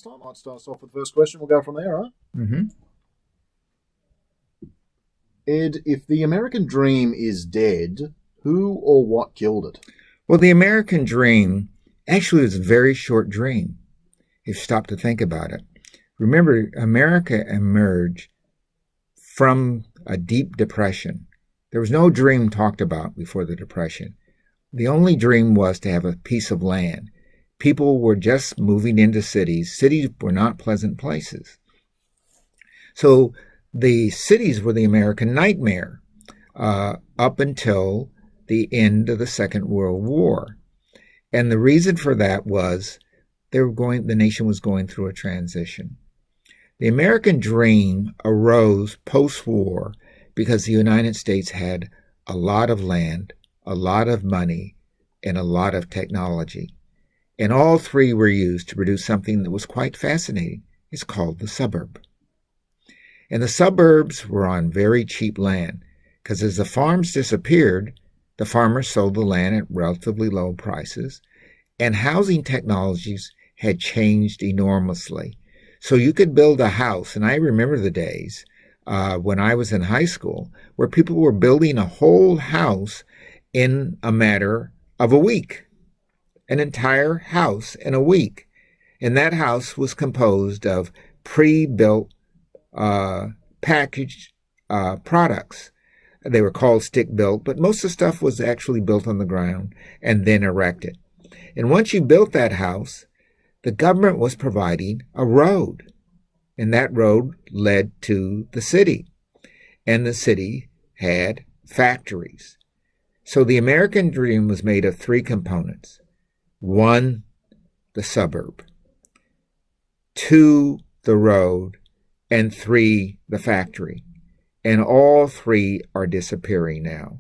Time. Might start us off with the first question. We'll go from there, right? hmm Ed, if the American dream is dead, who or what killed it? Well, the American dream actually was a very short dream, if you stop to think about it. Remember, America emerged from a deep depression. There was no dream talked about before the depression. The only dream was to have a piece of land. People were just moving into cities. Cities were not pleasant places. So the cities were the American nightmare up until the end of the Second World War. And the reason for that was the nation was going through a transition. The American dream arose post-war because the United States had a lot of land, a lot of money, and a lot of technology. And all three were used to produce something that was quite fascinating. It's called the suburb. And the suburbs were on very cheap land because as the farms disappeared, the farmers sold the land at relatively low prices, and housing technologies had changed enormously. So you could build a house, and I remember the days when I was in high school where people were building a whole house in a matter of a week, an entire house in a week. And that house was composed of pre-built packaged products. They were called stick-built, but most of the stuff was actually built on the ground and then erected. And once you built that house, the government was providing a road, and that road led to the city, and the city had factories. So the American dream was made of three components. One, the suburb. Two, the road. And three, the factory. And all three are disappearing now.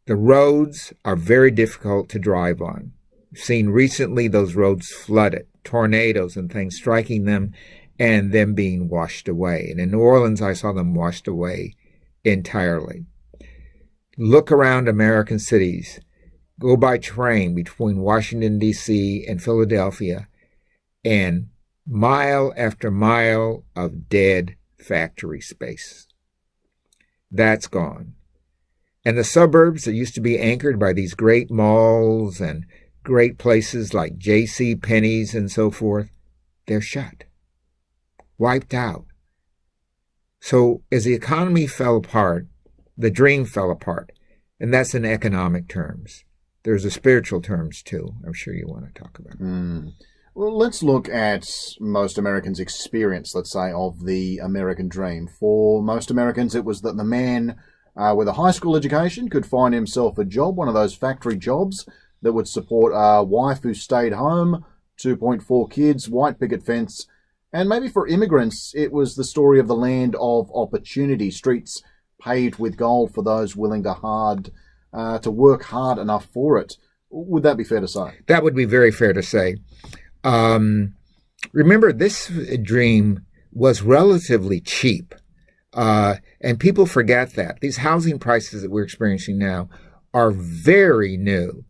The roads are very difficult to drive on. We've seen recently those roads flooded, tornadoes and things striking them and them being washed away. And in New Orleans, I saw them washed away entirely. Look around American cities. Go by train between Washington, D.C. and Philadelphia, and mile after mile of dead factory space. That's gone. And the suburbs that used to be anchored by these great malls and great places like J.C. Penney's and so forth, they're shut, wiped out. So as the economy fell apart, the dream fell apart. And that's in economic terms. There's a spiritual terms too. I'm sure you want to talk about it. Well, let's look at most Americans' experience, let's say, of the American dream. For most Americans, it was that the man with a high school education could find himself a job, one of those factory jobs that would support a wife who stayed home, 2.4 kids, white picket fence. And maybe for immigrants, it was the story of the land of opportunity, streets paved with gold for those willing to work hard enough for it. Would that be fair to say? That would be very fair to say. Remember, this dream was relatively cheap, and people forget that. These housing prices that we're experiencing now are very new.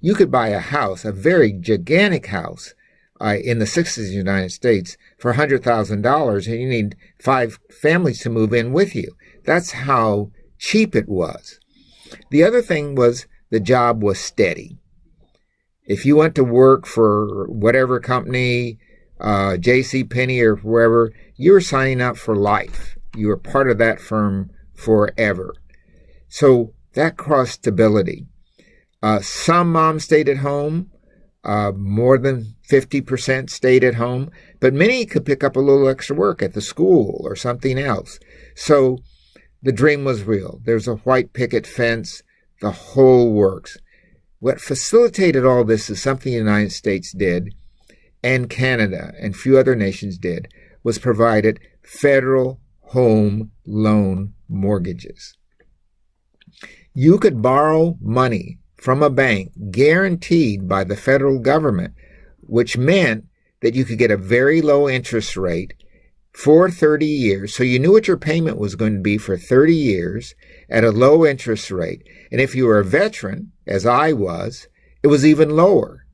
You could buy a house, a very gigantic house, in the 60s in the United States for $100,000, and you need 5 families to move in with you. That's how cheap it was. The other thing was the job was steady. If you went to work for whatever company, J.C. Penney or wherever, you were signing up for life. You were part of that firm forever. So that caused stability. Some moms stayed at home. More than 50% stayed at home. But many could pick up a little extra work at the school or something else. So the dream was real. There's a white picket fence, the whole works. What facilitated all this is something the United States did, and Canada and a few other nations did, was provided federal home loan mortgages. You could borrow money from a bank guaranteed by the federal government, which meant that you could get a very low interest rate for 30 years. So you knew what your payment was going to be for 30 years at a low interest rate. And if you were a veteran, as I was, it was even lower.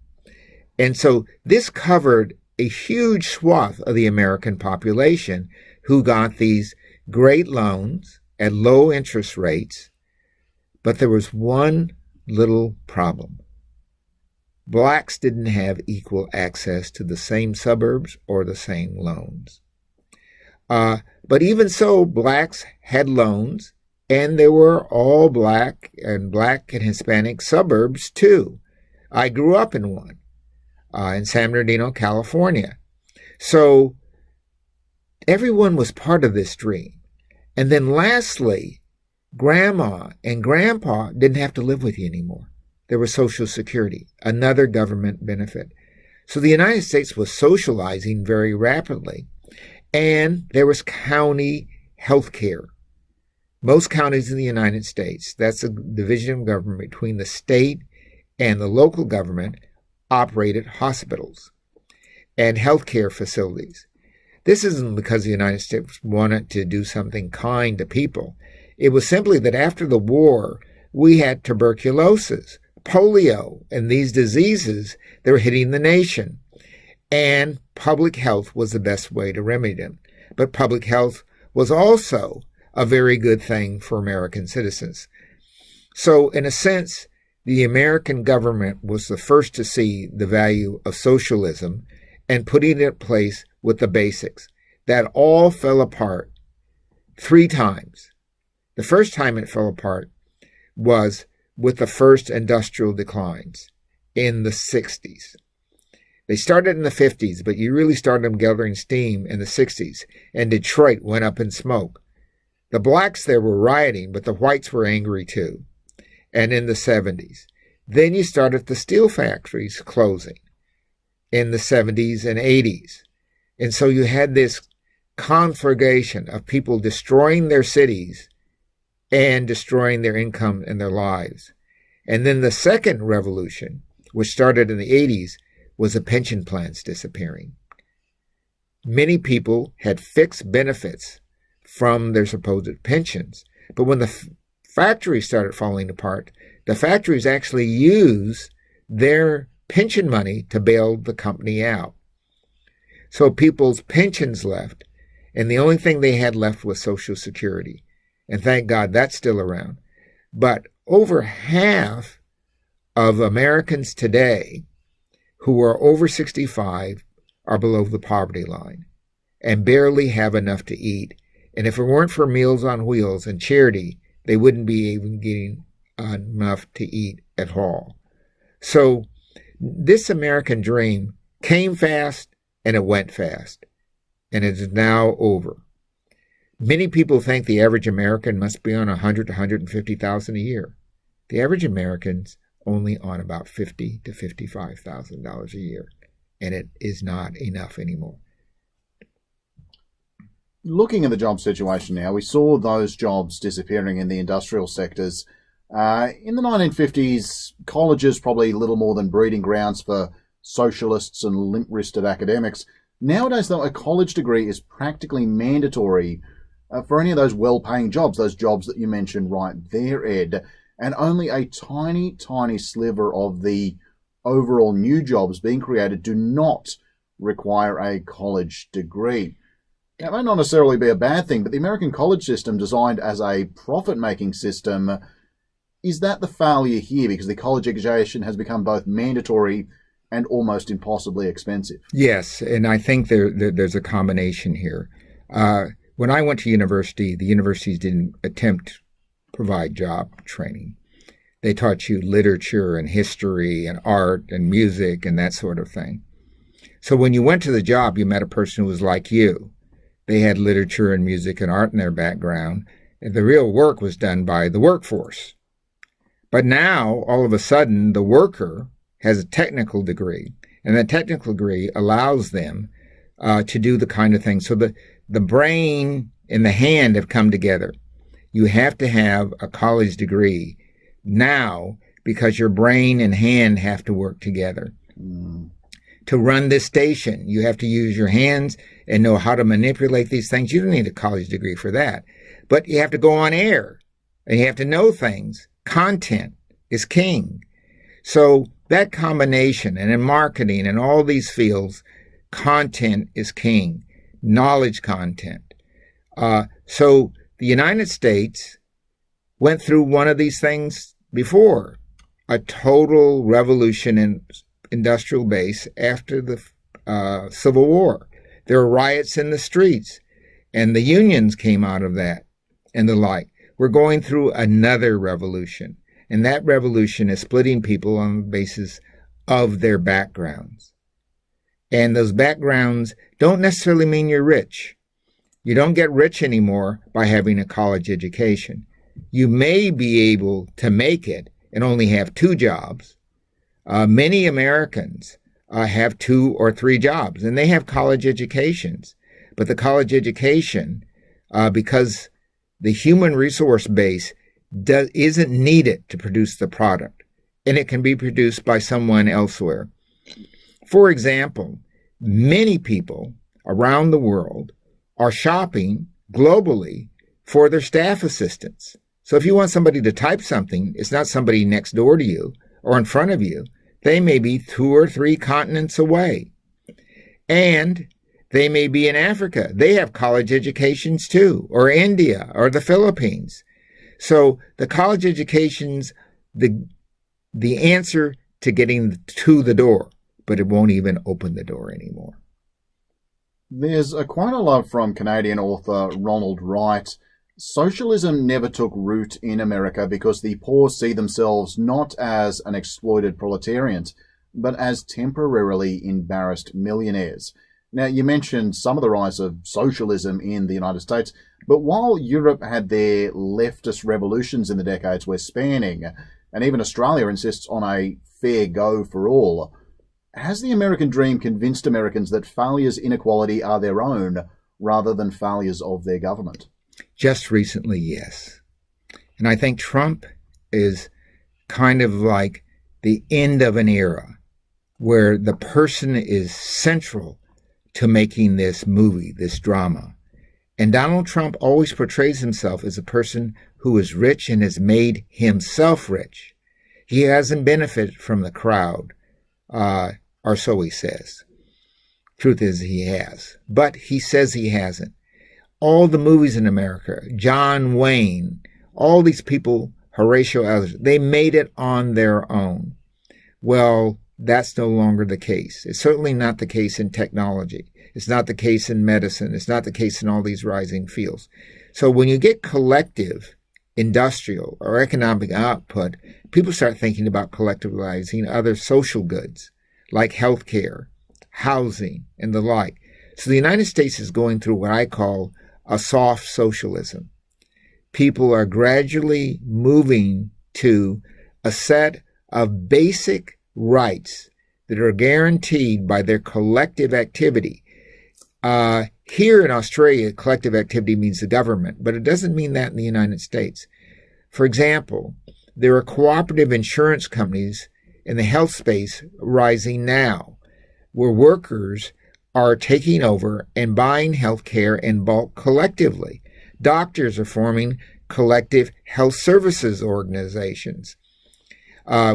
And so this covered a huge swath of the American population who got these great loans at low interest rates. But there was one little problem. Blacks didn't have equal access to the same suburbs or the same loans. But even so, blacks had loans, and there were all black and Hispanic suburbs too. I grew up in one in San Bernardino, California. So everyone was part of this dream. And then lastly, Grandma and Grandpa didn't have to live with you anymore. There was Social Security, another government benefit. So the United States was socializing very rapidly. And there was county health care. Most counties in the United States, that's a division of government between the state and the local government, operated hospitals and health care facilities. This isn't because the United States wanted to do something kind to people. It was simply that after the war, we had tuberculosis, polio, and these diseases that were hitting the nation. And public health was the best way to remedy them. But public health was also a very good thing for American citizens. So, in a sense, the American government was the first to see the value of socialism and putting it in place with the basics. That all fell apart 3 times. The first time it fell apart was with the first industrial declines in the 60s. They started in the 50s, but you really started them gathering steam in the 60s, and Detroit went up in smoke. The blacks there were rioting, but the whites were angry too, and in the 70s. Then you started the steel factories closing in the 70s and 80s. And so you had this conflagration of people destroying their cities and destroying their income and their lives. And then the second revolution, which started in the 80s, was the pension plans disappearing. Many people had fixed benefits from their supposed pensions. But when the factories started falling apart, the factories actually used their pension money to bail the company out. So people's pensions left, and the only thing they had left was Social Security. And thank God that's still around. But over half of Americans today who are over 65 are below the poverty line and barely have enough to eat. And if it weren't for Meals on Wheels and charity, they wouldn't be even getting enough to eat at all. So this American dream came fast and it went fast, and it is now over. Many people think the average American must be on $100,000 to $150,000 a year. The average American's only on about $50,000 to $55,000 a year, and it is not enough anymore. Looking at the job situation now, we saw those jobs disappearing in the industrial sectors. In the 1950s, colleges probably little more than breeding grounds for socialists and limp-wristed academics. Nowadays, though, a college degree is practically mandatory for any of those well-paying jobs, those jobs that you mentioned right there, Ed. And only a tiny, tiny sliver of the overall new jobs being created do not require a college degree. Now, it may not necessarily be a bad thing, but the American college system, designed as a profit-making system, is that the failure here because the college education has become both mandatory and almost impossibly expensive? Yes, and I think there's a combination here. When I went to university, the universities didn't attempt to provide job training. They taught you literature and history and art and music and that sort of thing. So when you went to the job, you met a person who was like you. They had literature and music and art in their background, and the real work was done by the workforce. But now, all of a sudden, the worker has a technical degree, and that technical degree allows them to do the kind of thing. So the brain and the hand have come together. You have to have a college degree now because your brain and hand have to work together. To run this station, you have to use your hands and know how to manipulate these things. You don't need a college degree for that. But you have to go on air, and you have to know things. Content is king. So that combination, and in marketing and all these fields, content is king, knowledge content. So the United States went through one of these things before, a total revolution in industrial base after the Civil War. There were riots in the streets, and the unions came out of that and the like. We're going through another revolution, and that revolution is splitting people on the basis of their backgrounds. And those backgrounds don't necessarily mean you're rich. You don't get rich anymore by having a college education. You may be able to make it and only have 2 jobs. Many Americans have 2 or 3 jobs, and they have college educations. But the college education, because the human resource base isn't needed to produce the product, and it can be produced by someone elsewhere. For example, many people around the world are shopping globally for their staff assistants. So if you want somebody to type something, it's not somebody next door to you or in front of you. They may be 2 or 3 continents away. And they may be in Africa. They have college educations too, or India, or the Philippines. So the college education's the answer to getting to the door, but it won't even open the door anymore. There's a quote I love from Canadian author Ronald Wright. Socialism never took root in America because the poor see themselves not as an exploited proletariat, but as temporarily embarrassed millionaires. Now, you mentioned some of the rise of socialism in the United States, but while Europe had their leftist revolutions in the decades we're spanning, and even Australia insists on a fair go for all, has the American dream convinced Americans that failures in equality are their own rather than failures of their government? Just recently, yes. And I think Trump is kind of like the end of an era where the person is central to making this movie, this drama. And Donald Trump always portrays himself as a person who is rich and has made himself rich. He hasn't benefited from the crowd, or so he says. Truth is, he has. But he says he hasn't. All the movies in America, John Wayne, all these people, Horatio Alger, they made it on their own. Well, that's no longer the case. It's certainly not the case in technology. It's not the case in medicine. It's not the case in all these rising fields. So when you get collective industrial or economic output, people start thinking about collectivizing other social goods like healthcare, housing, and the like. So the United States is going through what I call a soft socialism. People are gradually moving to a set of basic rights that are guaranteed by their collective activity. Here in Australia, collective activity means the government, but it doesn't mean that in the United States. For example, there are cooperative insurance companies in the health space rising now, where workers are taking over and buying health care in bulk collectively. Doctors are forming collective health services organizations.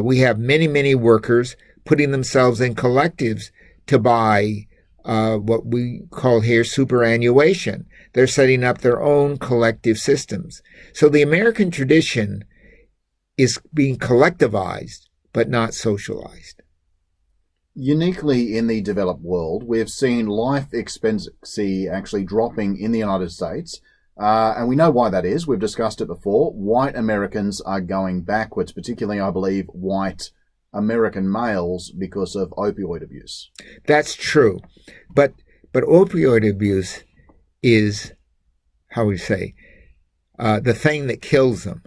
We have many, many workers putting themselves in collectives to buy what we call here superannuation. They're setting up their own collective systems. So the American tradition is being collectivized, but not socialized. Uniquely in the developed world, we've seen life expectancy actually dropping in the United States. And we know why that is. We've discussed it before. White Americans are going backwards, particularly, I believe, white American males because of opioid abuse. That's true. But opioid abuse is, how we say, the thing that kills them.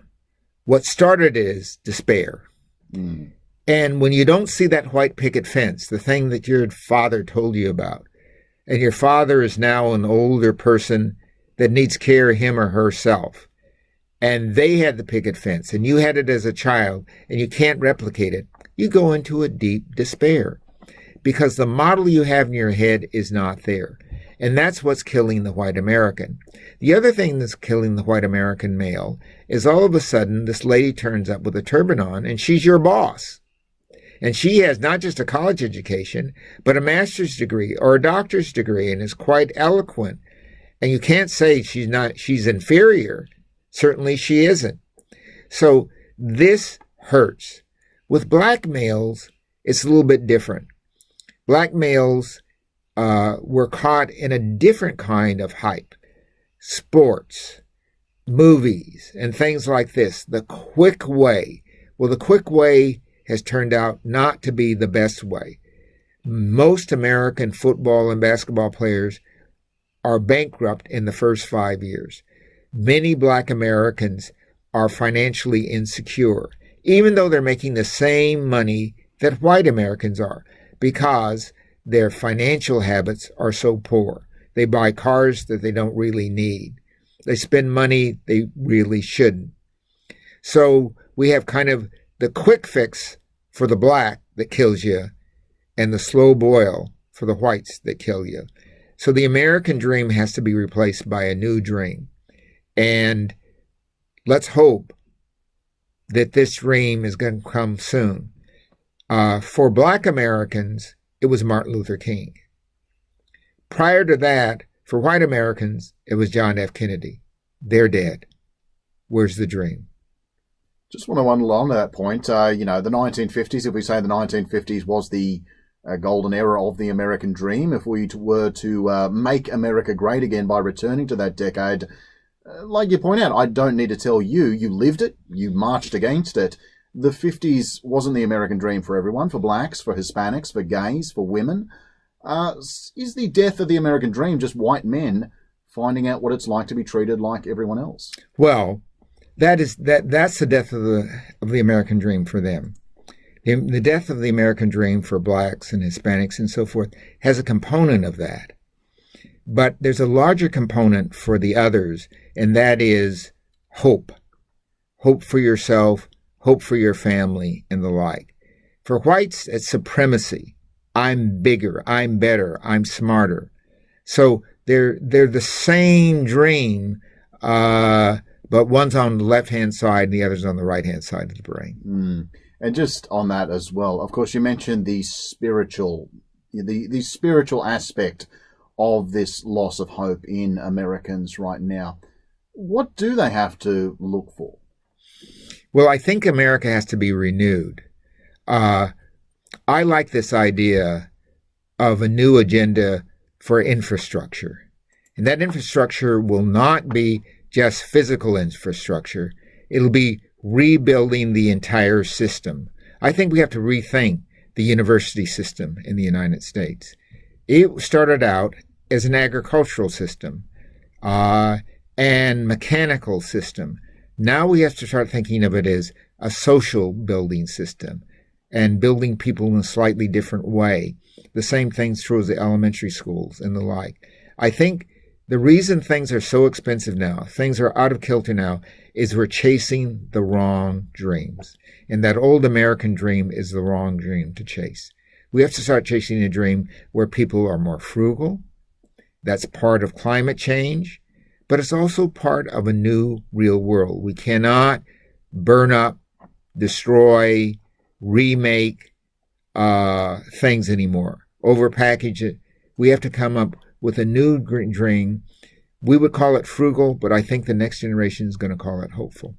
What started it is despair. Mm. And when you don't see that white picket fence, the thing that your father told you about, and your father is now an older person that needs care of him or herself, and they had the picket fence, and you had it as a child, and you can't replicate it, you go into a deep despair because the model you have in your head is not there. And that's what's killing the white American. The other thing that's killing the white American male is all of a sudden this lady turns up with a turban on and she's your boss. And she has not just a college education, but a master's degree or a doctor's degree, and is quite eloquent. And you can't say she's inferior. Certainly she isn't. So this hurts. With black males, it's a little bit different. Black males were caught in a different kind of hype. Sports, movies, and things like this. The quick way. Well, the quick way has turned out not to be the best way. Most American football and basketball players are bankrupt in the first 5 years. Many black Americans are financially insecure, even though they're making the same money that white Americans are, because their financial habits are so poor. They buy cars that they don't really need. They spend money they really shouldn't. So we have kind of the quick fix for the black that kills you and the slow boil for the whites that kill you. So the American dream has to be replaced by a new dream. And let's hope that this dream is going to come soon. For black Americans, it was Martin Luther King. Prior to that, for white Americans, it was John F. Kennedy. They're dead. Where's the dream? Just want to underline that point. The 1950s, if we say the 1950s was the golden era of the American dream, if we were to make America great again by returning to that decade, like you point out, I don't need to tell you, you lived it, you marched against it. The 50s wasn't the American dream for everyone, for blacks, for Hispanics, for gays, for women. Is the death of the American dream just white men finding out what it's like to be treated like everyone else? Well, that's the death of the American dream for them. The death of the American dream for blacks and Hispanics and so forth has a component of that. But there's a larger component for the others, and that is hope. Hope for yourself, hope for your family, and the like. For whites, it's supremacy. I'm bigger, I'm better, I'm smarter. So they're the same dream, but one's on the left-hand side and the other's on the right-hand side of the brain. And just on that as well, of course, you mentioned the spiritual aspect of this loss of hope in Americans right now. What do they have to look for? Well, I think America has to be renewed. I like this idea of a new agenda for infrastructure. And that infrastructure will not be just physical infrastructure. It'll be rebuilding the entire system. I think we have to rethink the university system in the United States. It started out as an agricultural system and mechanical system. Now we have to start thinking of it as a social building system and building people in a slightly different way. The same thing's true as the elementary schools and the like. I think the reason things are so expensive now, things are out of kilter now, is we're chasing the wrong dreams. And that old American dream is the wrong dream to chase. We have to start chasing a dream where people are more frugal. That's part of climate change, but it's also part of a new real world. We cannot burn up, destroy, remake things anymore, overpackage it. We have to come up with a new dream. We would call it frugal, but I think the next generation is going to call it hopeful.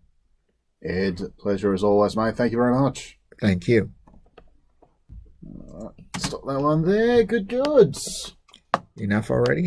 Ed, pleasure as always, mate. Thank you very much. Thank you. Stop that one there. Good. Enough already?